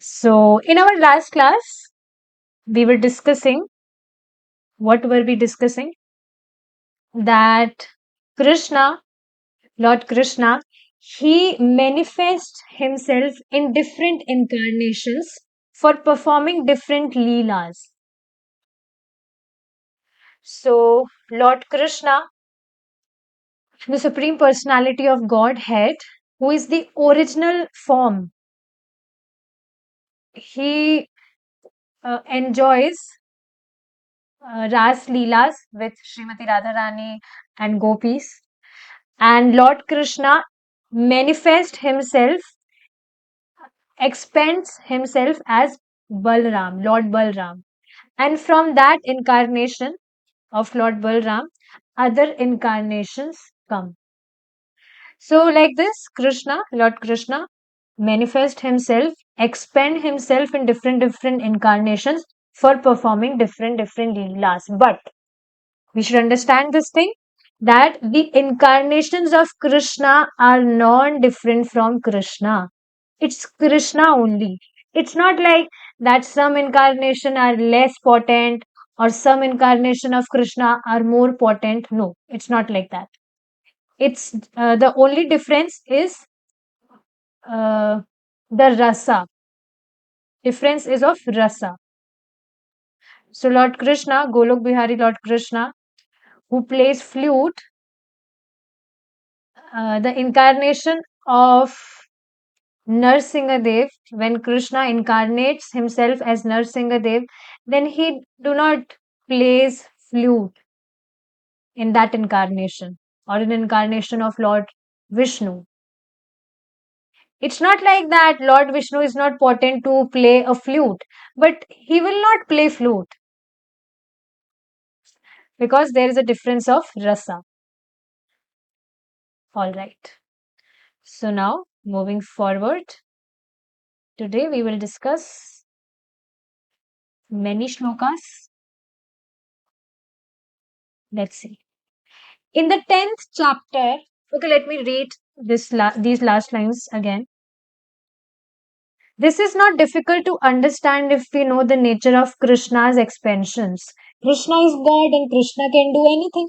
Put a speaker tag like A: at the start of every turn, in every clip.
A: So, in our last class, we were discussing what were we discussing? That Krishna, Lord Krishna, he manifests himself in different incarnations for performing different leelas. So, Lord Krishna, the Supreme Personality of Godhead, who is the original form, he enjoys Ras Leelas with Srimati Radharani and gopis. And Lord Krishna manifests himself, expands himself as Balram, Lord Balram. And from that incarnation of Lord Balram, other incarnations come. So, like this, Krishna, Lord Krishna, manifest himself, expand himself in different incarnations for performing different leelas. But we should understand this thing that the incarnations of Krishna are non-different from Krishna. It's Krishna only. It's not like that some incarnation are less potent or some incarnation of Krishna are more potent. No, it's not like that. It's the only difference is uh, the rasa. Difference is of rasa. So Lord Krishna, Golok Bihari Lord Krishna, who plays flute, the incarnation of Narsingadev, when Krishna incarnates himself as Narsingadev, then he do not plays flute in that incarnation or in incarnation of Lord Vishnu. It's not like that Lord Vishnu is not potent to play a flute, but he will not play flute because there is a difference of rasa. All right. So now moving forward, today we will discuss many shlokas. Let's see. In the 10th chapter, okay, let me read these last lines again. This is not difficult to understand if we know the nature of Krishna's expansions. Krishna is God and Krishna can do anything.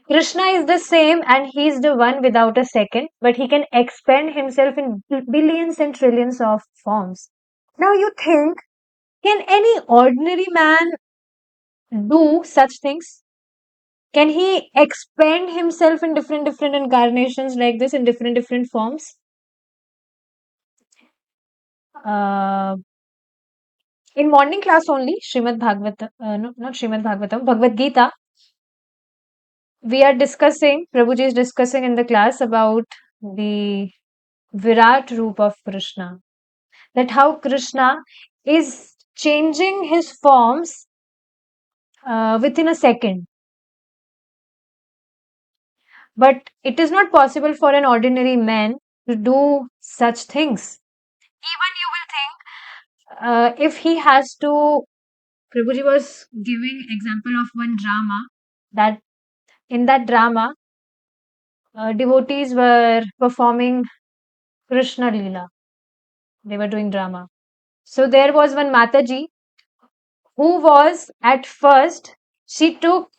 A: Krishna is the same and he is the one without a second, but he can expand himself in billions and trillions of forms. Now you think, can any ordinary man do such things? Can he expand himself in different incarnations like this in different forms? Uh, in morning class only, Srimad Bhagavatam, no, not Srimad Bhagavatam, Bhagavad Gita, we are discussing, Prabhuji is discussing in the class about the Virat Roop of Krishna. That how Krishna is changing his forms within a second. But it is not possible for an ordinary man to do such things. Even you will think if he has to, Prabhuji was giving example of one drama that in that drama devotees were performing Krishna Leela. They were doing drama. So there was one Mataji who was at first, she took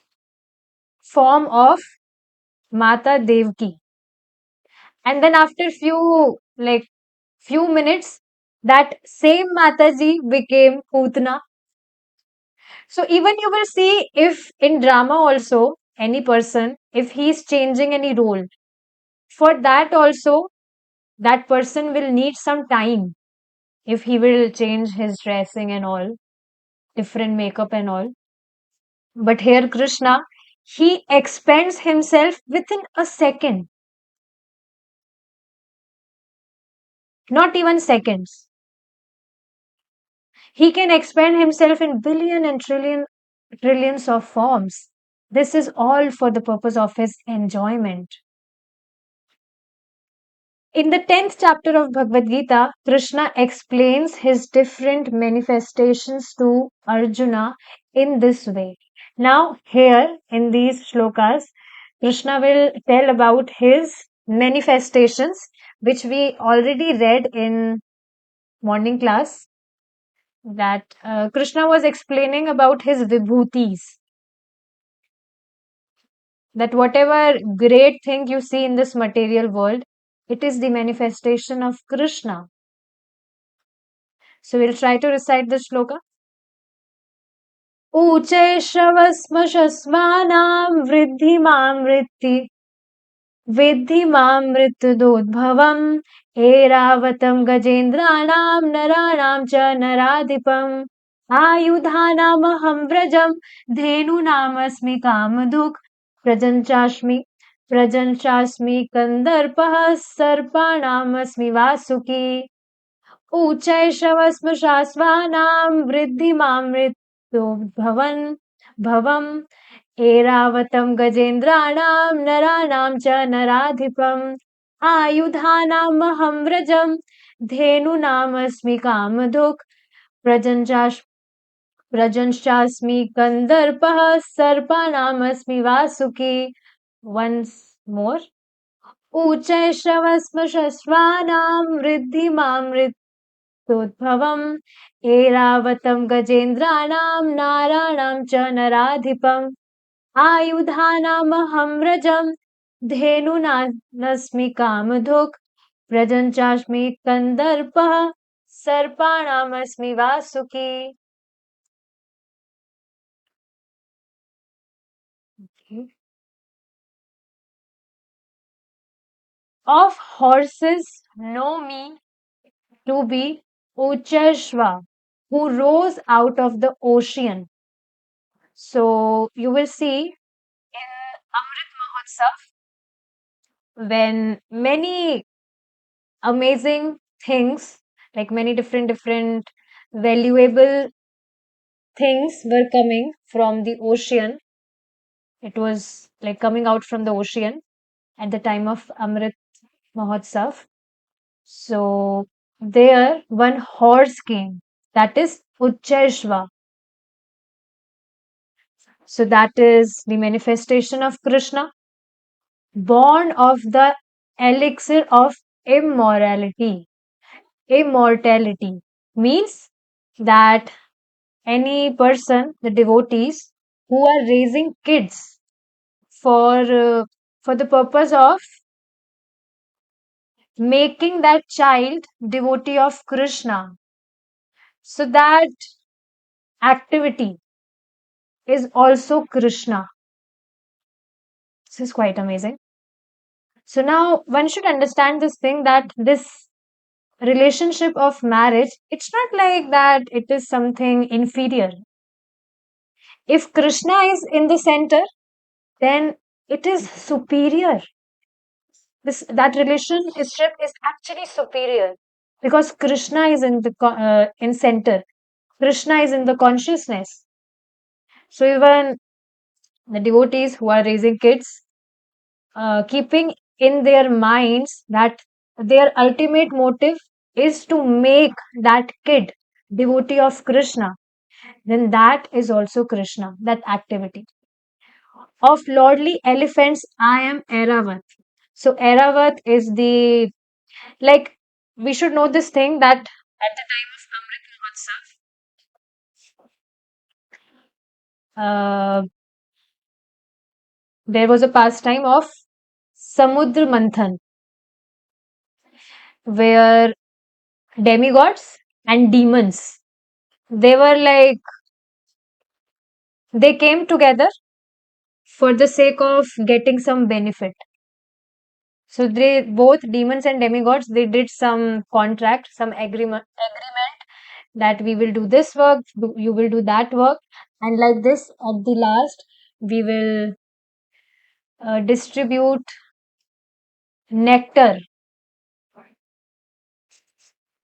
A: form of Mata Devki. And then after few minutes, that same Mataji became Putna. So even you will see if in drama also any person, if he is changing any role, for that also that person will need some time if he will change his dressing and all, different makeup and all. But here Krishna, he expands himself within a second, not even seconds. He can expand himself in billion and trillions of forms. This is all for the purpose of his enjoyment. In the 10th chapter of Bhagavad Gita, Krishna explains his different manifestations to Arjuna in this way. Now, here in these shlokas, Krishna will tell about his manifestations, which we already read in morning class. that Krishna was explaining about his vibhutis, that whatever great thing you see in this material world, it is the manifestation of Krishna. So we'll try to recite the shloka. ऊचे श्रवस्मशस्वानां वृद्धि मां विद्धि मां मृत्युदोद्भवम् एरावतं गजेन्द्राणां नराणां च नराधिपम् आयुधानामहं व्रजं धेनूनामस्मि कामधुक् प्रजञ्चास्मि कन्दर्पः सर्पाणामस्मि वासुकी ऊचैषवस्मृशास्वानां वृद्धि मां भवम् एरावतं गजेन्द्राणां नराणां च नराधिपम् आयुधानामहं व्रजं धेनूनामस्मि कामधुक् प्रजंश्चास्मि कन्दर्पः सर्पाणामस्मि Vasuki. Once more. ऊचैश्रवस्मशस्वानां वृद्धि मां मृत्युद्भवम् एरावतं गजेन्द्राणां नाराणां च नराधिपम् आयुधानामहं व्रजं धेनूनामस्मि कामधुक् प्रजञ्चास्मि कन्दर्पः सर्पाणामस्मि Vasuki. Okay. Of horses know me to be Uchashva, who rose out of the ocean. So you will see in Amrit Mahotsav when many amazing things, like many different valuable things were coming from the ocean. It was like coming out from the ocean at the time of Amrit Mahotsav. So there one horse came, that is Ucheshva. So that is the manifestation of Krishna, born of the elixir of immorality. Immortality means that any person, the devotees who are raising kids for uh, for the purpose of making that child devotee of Krishna. So that activity is also Krishna. This is quite amazing. So now one should understand this thing, that this relationship of marriage, it's not like that it is something inferior. If Krishna is in the center, then it is superior. That relationship is actually superior because Krishna is in the in center. Krishna is in the consciousness. So even the devotees who are raising kids, keeping in their minds that their ultimate motive is to make that kid devotee of Krishna, then that is also Krishna, that activity. Of lordly elephants, I am Airavat. So Airavat is the, like, we should know this thing that at the time of Amrit Mahotsav, there was a pastime of Samudra Manthan, where demigods and demons, they were like, they came together for the sake of getting some benefit. So they, both demons and demigods, they did some contract, some agreement that we will do this work, you will do that work, and like this, at the last, we will distribute nectar.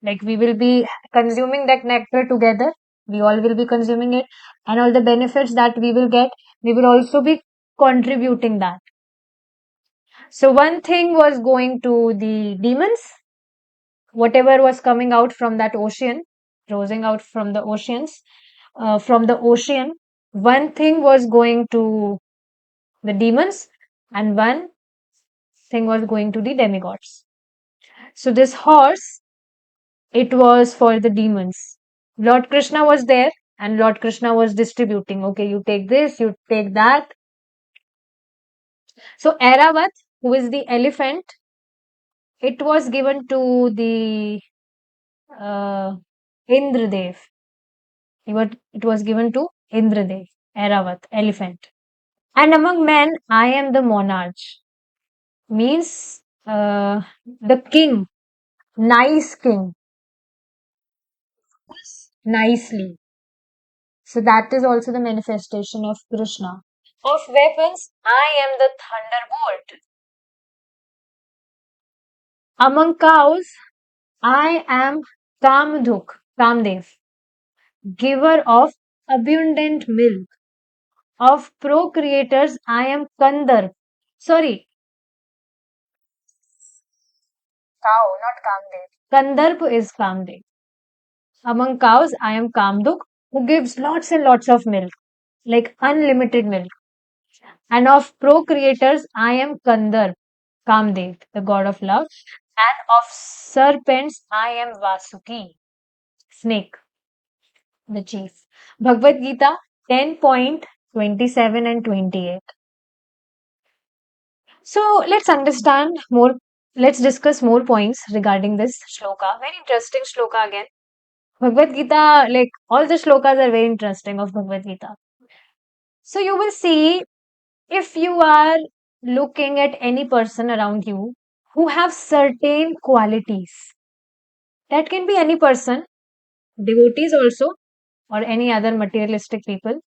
A: Like we will be consuming that nectar together. We all will be consuming it, and all the benefits that we will get, we will also be contributing that. So one thing was going to the demons, whatever was coming out from that ocean, rising out from the oceans, from the ocean, one thing was going to the demons, and one thing was going to the demigods. So this horse, it was for the demons. Lord Krishna was there and Lord Krishna was distributing. Okay, you take this, you take that. So Airavat, who is the elephant, it was given to the uh, Indradev. It was given to Indradev, Airavat, elephant. And among men, I am the monarch. Means the king, nice king, nicely. So that is also the manifestation of Krishna. Of weapons, I am the thunderbolt. Among cows, I am Kamdev, giver of abundant milk. Of procreators, I am Kandarp. Sorry, cow, not Kamdev. Kandarp is Kamdev. Among cows, I am Kamduk, who gives lots and lots of milk, like unlimited milk. And of procreators, I am Kandarp, Kamdev, the god of love. And of serpents, I am Vasuki, snake, the chief. Bhagavad Gita 10.27 and 28. So let's understand more. Let's discuss more points regarding this shloka. Very interesting shloka again. Bhagavad Gita, like all the shlokas are very interesting of Bhagavad Gita. So you will see if you are looking at any person around you who have certain qualities. That can be any person, devotees also, or any other materialistic people.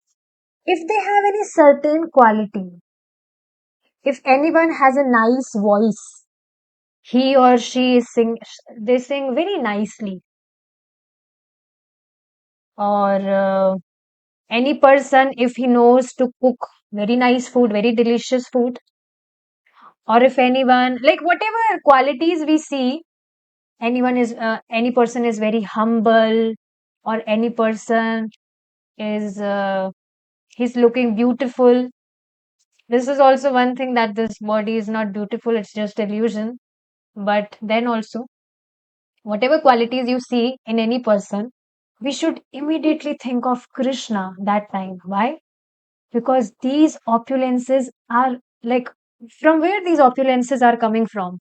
A: If they have any certain quality, if anyone has a nice voice, he or she is they sing very nicely, or any person if he knows to cook very nice food, very delicious food, or if anyone like whatever qualities we see, any person is very humble, or any person is he's looking beautiful. This is also one thing, that this body is not beautiful, it's just illusion. But then also, whatever qualities you see in any person, we should immediately think of Krishna that time. Why? Because these opulences are like, from where these opulences are coming from?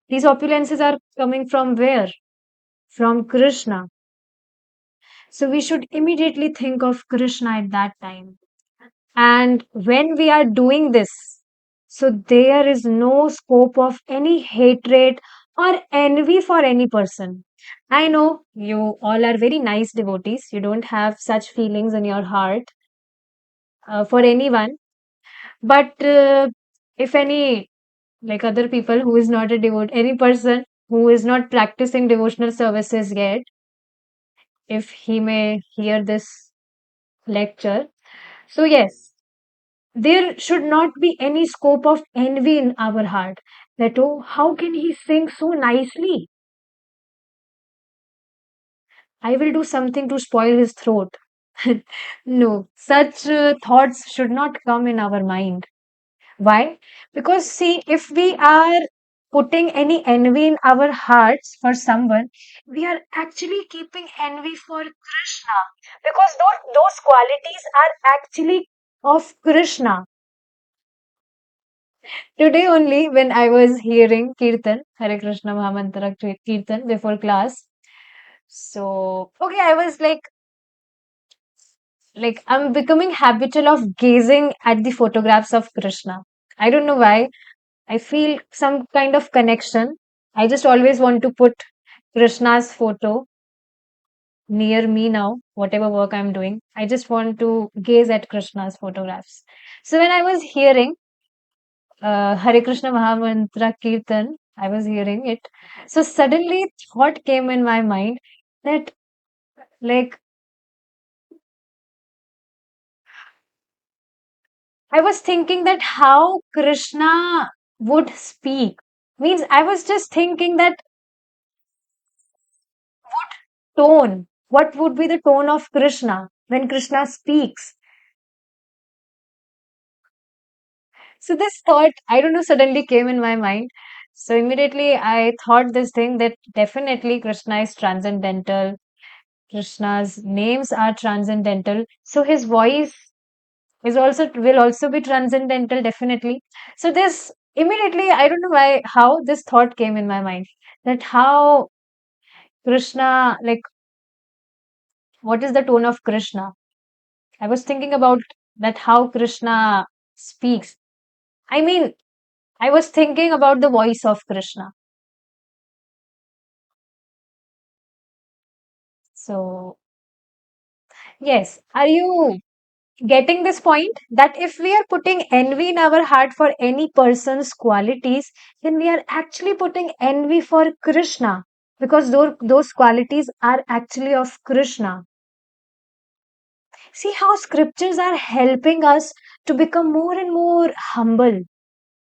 A: These opulences are coming from where? From Krishna. So we should immediately think of Krishna at that time. And when we are doing this, so there is no scope of any hatred or envy for any person. I know you all are very nice devotees. You don't have such feelings in your heart for anyone. But if any, like other people who is not a any person who is not practicing devotional services yet, if he may hear this lecture, so yes, there should not be any scope of envy in our heart, that, oh, how can he sing so nicely? I will do something to spoil his throat. No, such thoughts should not come in our mind. Why? Because, see, if we are putting any envy in our hearts for someone, we are actually keeping envy for Krishna. Because those qualities are actually of Krishna. Today only, when I was hearing Kirtan, Hare Krishna Mahamantra Kirtan before class, so okay, I was like I'm becoming habitual of gazing at the photographs of Krishna. I don't know why. I feel some kind of connection. I just always want to put Krishna's photo near me now, whatever work I'm doing. I just want to gaze at Krishna's photographs. So when I was hearing Hare Krishna Mahamantra Kirtan, I was hearing it. So suddenly thought came in my mind that, like, I was thinking that how Krishna would speak. Means I was just thinking that tone. What would be the tone of Krishna when Krishna speaks? So this thought, I don't know, suddenly came in my mind. So immediately I thought this thing, that definitely Krishna is transcendental. Krishna's names are transcendental, so his voice is also will also be transcendental, definitely. So this immediately, I don't know why, how this thought came in my mind, that how Krishna, like, what is the tone of Krishna? I was thinking about that how Krishna speaks. I mean, I was thinking about the voice of Krishna. So, yes, are you getting this point? That if we are putting envy in our heart for any person's qualities, then we are actually putting envy for Krishna, because those qualities are actually of Krishna. See how scriptures are helping us to become more and more humble,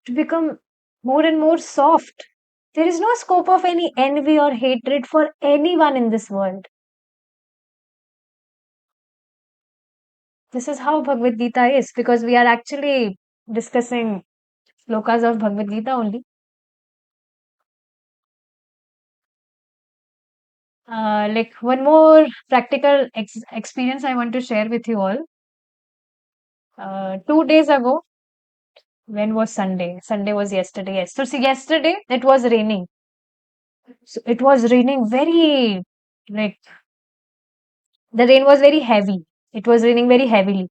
A: to become more and more soft. There is no scope of any envy or hatred for anyone in this world. This is how Bhagavad Gita is, because we are actually discussing slokas of Bhagavad Gita only. Like one more practical experience I want to share with you all. 2 days ago, when was Sunday? Sunday was yesterday. Yes. So see, yesterday it was raining. So it was raining very, like, the rain was very heavy. It was raining very heavily.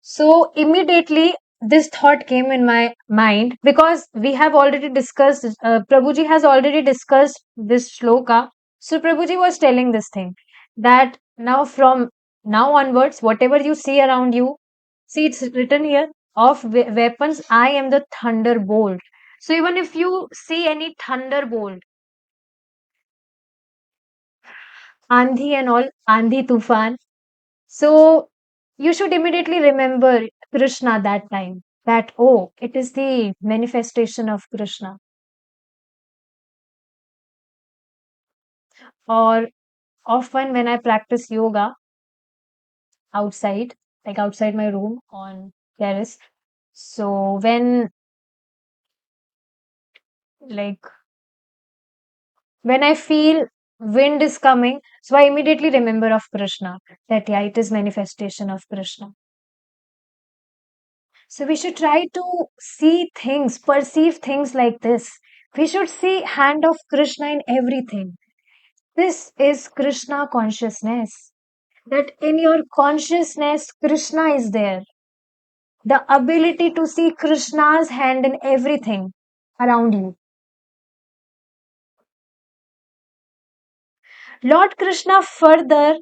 A: So immediately this thought came in my mind, because we have already discussed, Prabhuji has already discussed this shloka. So Prabhuji was telling this thing, that now from now onwards, whatever you see around you, see it's written here, of weapons, I am the thunderbolt. So even if you see any thunderbolt, Andhi and all, Andhi Tufan, so you should immediately remember Krishna that time. That, oh, it is the manifestation of Krishna. Or often when I practice yoga outside, like outside my room on terrace. So like when I feel wind is coming, so I immediately remember of Krishna. That yeah, it is manifestation of Krishna. So we should try to see things, perceive things like this. We should see hand of Krishna in everything. This is Krishna consciousness. That in your consciousness, Krishna is there. The ability to see Krishna's hand in everything around you. Lord Krishna further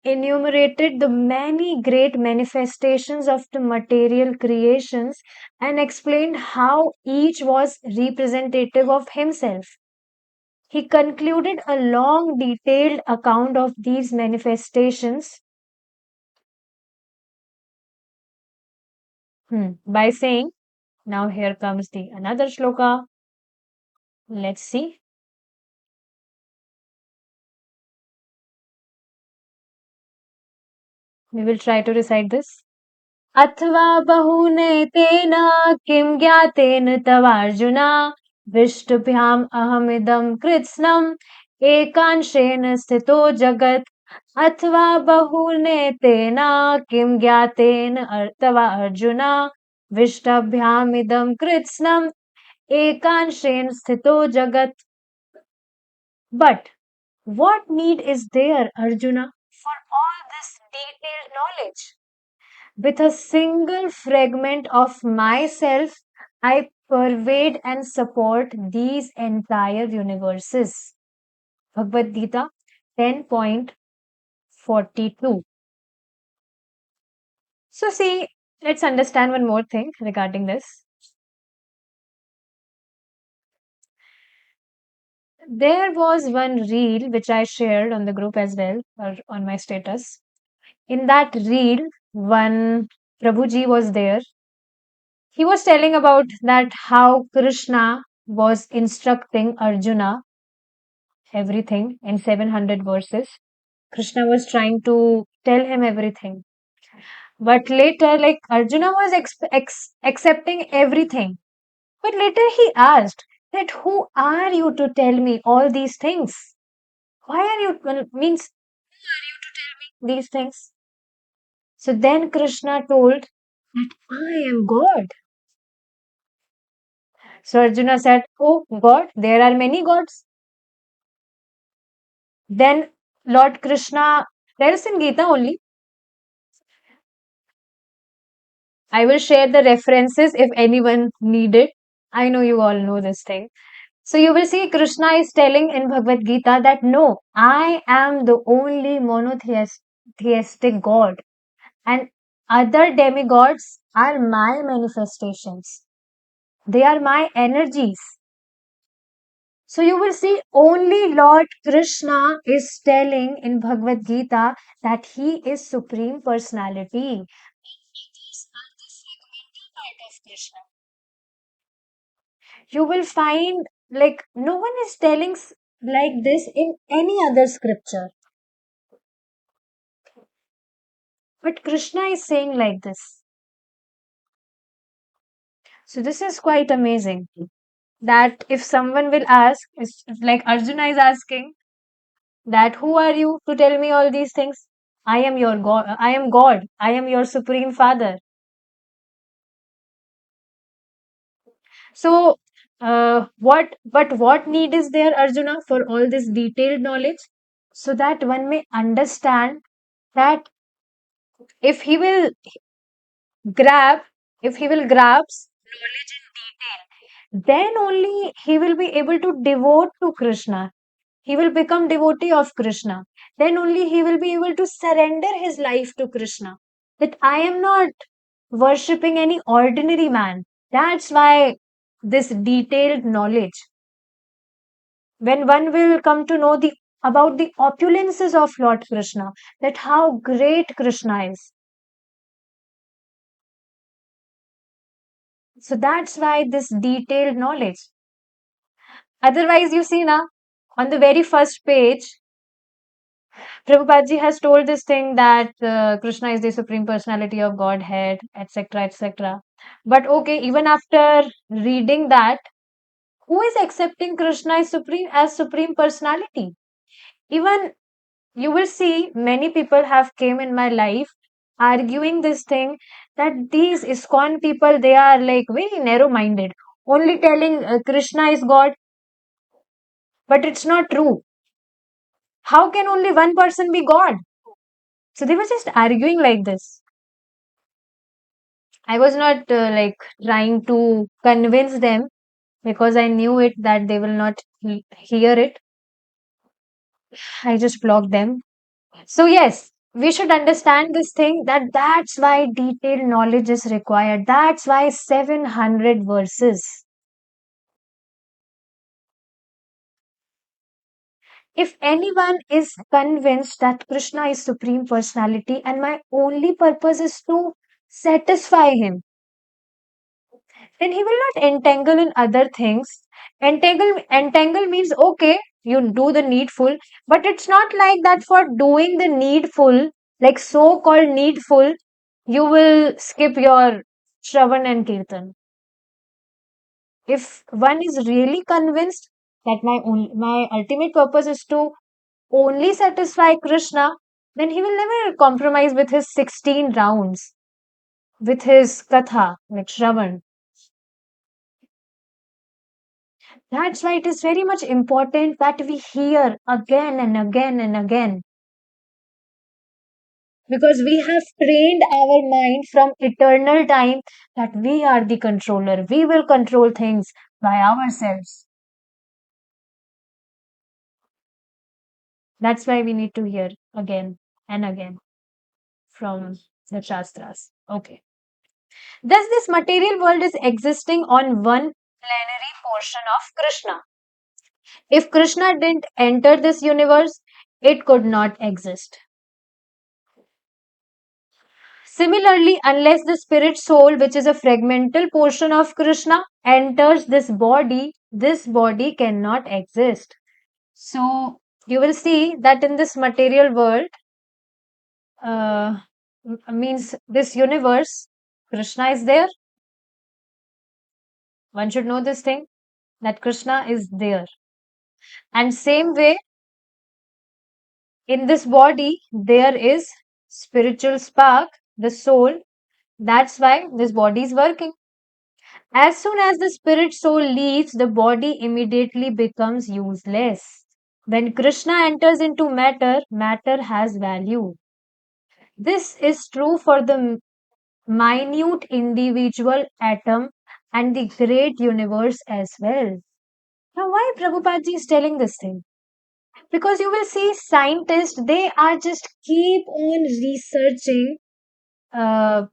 A: enumerated the many great manifestations of the material creations and explained how each was representative of himself. He concluded a long, detailed account of these manifestations by saying, now here comes the another shloka. Let's see. We will try to recite this. अथवा बहुनेतेन किं ज्ञातेन तवार्जुना विष्टुभ्याम् अहमिदं कृत्स्नम् एकांशेन स्थितो जगत् अथवा बहुनेतेन किं ज्ञातेन तवा अर्जुना विष्टभ्यामिदं कृत्स्नम् एकांशेन स्थितो जगत्. But what need is there, Arjuna, for all this detailed knowledge? With a single fragment of myself, I pervade and support these entire universes. Bhagavad Gita 10.42. So, see, let's understand one more thing regarding this. There was one reel which I shared on the group as well, or on my status. In that reel, one Prabhuji was there. He was telling about that how Krishna was instructing Arjuna everything in 700 verses. Krishna was trying to tell him everything. But later, like Arjuna was accepting everything. But later he asked that who are you to tell me all these things? Why are you, well, means these things? So then Krishna told that I am God. So Arjuna said, oh God, there are many gods. Then Lord Krishna, there is in Gita only. I will share the references if anyone need it. I know you all know this thing. So you will see Krishna is telling in Bhagavad Gita that no, I am the only monotheistic God, and other demigods are my manifestations. They are my energies. So you will see only Lord Krishna is telling in Bhagavad Gita that he is Supreme Personality. Others are the fragmental part of Krishna. You will find like no one is telling like this in any other scripture. But Krishna is saying like this. So this is quite amazing. That if someone will ask, like Arjuna is asking, that who are you to tell me all these things? I am your God. I am God. I am your supreme father. So, what need is there, Arjuna, for all this detailed knowledge? So that one may understand that if he will grab, if he will grasp knowledge in detail, then only he will be able to devote to Krishna. He will become devotee of Krishna. Then only he will be able to surrender his life to Krishna. That I am not worshipping any ordinary man. That's why this detailed knowledge. When one will come to know the about the opulences of Lord Krishna, that how great Krishna is. So that's why this detailed knowledge. Otherwise, you see now, on the very first page, Prabhupada ji has told this thing that Krishna is the supreme personality of Godhead, etc., etc. But okay, even after reading that, who is accepting Krishna as supreme personality? Even you will see many people have came in my life arguing this thing that these ISKCON people they are like very narrow minded, only telling Krishna is God, but it's not true. How can only one person be God? So they were just arguing like this. I was not like trying to convince them because I knew it that they will not hear it. I just blocked them. So yes, we should understand this thing that that's why detailed knowledge is required. That's why 700 verses. If anyone is convinced that Krishna is supreme personality and my only purpose is to satisfy him, then he will not entangle in other things. Entangle means okay, you do the needful, but it's not like that for doing the needful, like so called needful, you will skip your Shravan and Kirtan. If one is really convinced that my ultimate purpose is to only satisfy Krishna, then he will never compromise with his 16 rounds, with his katha, like Shravan. That's why it is very much important that we hear again and again and again. Because we have trained our mind from eternal time that we are the controller. We will control things by ourselves. That's why we need to hear again and again from the Shastras. Okay. Thus, this material world is existing on one plenary portion of Krishna. If Krishna didn't enter this universe, it could not exist. Similarly, unless the spirit soul, which is a fragmental portion of Krishna, enters this body cannot exist. So, you will see that in this material world, means this universe, Krishna is there. One should know this thing that Krishna is there. And same way, in this body there is spiritual spark, the soul. That's why this body is working. As soon as the spirit soul leaves, the body immediately becomes useless. When Krishna enters into matter, matter has value. This is true for the minute individual atom and the great universe as well. Now, why Prabhupada ji is telling this thing? Because you will see scientists, they are just keep on researching uh,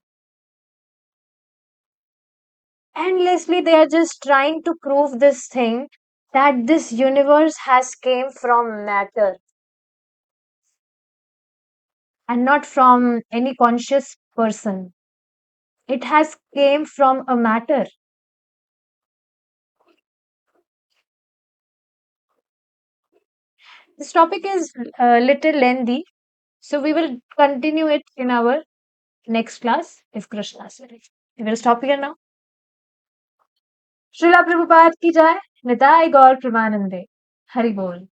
A: endlessly. They are just trying to prove this thing that this universe has came from matter and not from any conscious person. It has came from a matter. This topic is a little lengthy, so we will continue it in our next class if Krishna said. We will stop here now. Srila Prabhupada ki jai, Nitai Gaur Premanande. Hari Bol.